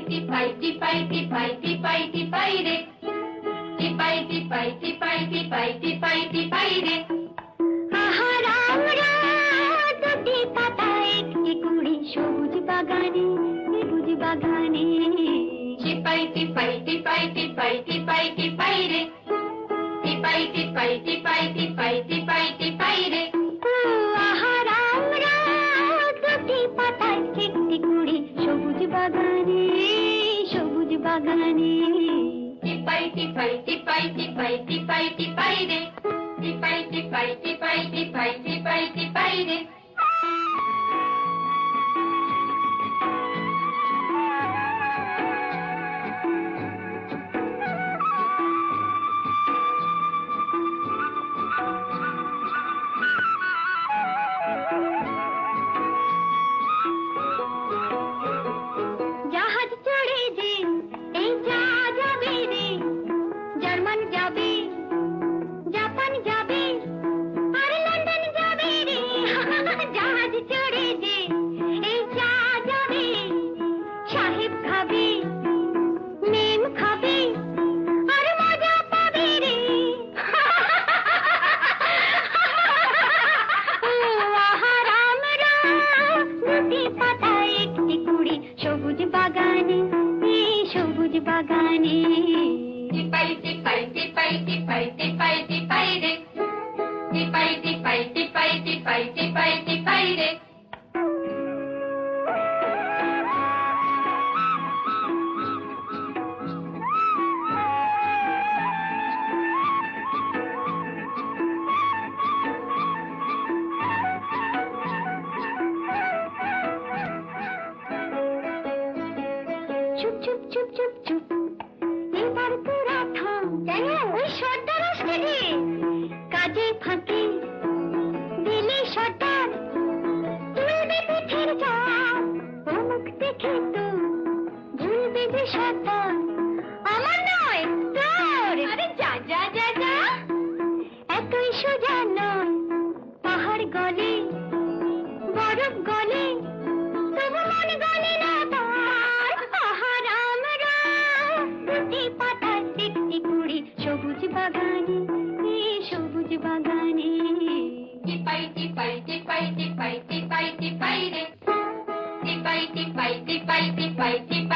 টিপাই টিপাই টিপাই টিপাই টিপাই রে টিপাই টিপাই টিপাই টিপাই টিপাই টিপাই রে আমরা দুটি পাতা একটি কুড়ি সবুজ বাগানে সবুজ বাগানে টিপাই টিপাই টিপাই টিপাই টিপাই টিপাই রে টিপাই টিপাই টিপাই টিপাই টিপাই টিপাই রে আমরা দুটি পাতা একটি কুড়ি সবুজ বাগানে সবুজ বাগানে টিপাই টিপাই টিপাই টিপাই টিপাই টিপাই রে টিপাই টিপাই টিপাই টিপাই টিপাই টিপাই রে জাহাজ চড়ে যে এই যা যাবে রে জার্মান যাবে জাপান যাবে আর লন্ডন যাবে রে জাহাজ চড়ে যে এই যা যাবে সাহেব খাবে মেম খাবে আর মজা পাবে রে দুটি পাতা একটি কুড়ি সবুজ বাগানে সবুজ বাগানে টিপাই টিপাই টিপাই টিপাই টিপাই টিপাই রে টিপাই টিপাই টিপাই টিপাই টিপাই টিপাই রে চুপ চুপ চুপ চুপ চুপ এবার তোরা থাম কেন ওই সর্দার আসছে রে কাজে ফাঁকি দিলে সর্দার তুলবে পিঠের চাপ অমুক দেখে তো ভুলবে যে সর্দার আমার নয় তোর আরে যা যা যা যা এতই সোজা নয় পাহাড় গলে বরফ গলে তবু মন গলে না সবুজ বাগানে সবুজ বাগানে টিপাই টিপাই টিপাই টিপাই টিপাই টিপাই রে টিপাই টিপাই টিপাই টিপাই টিপাই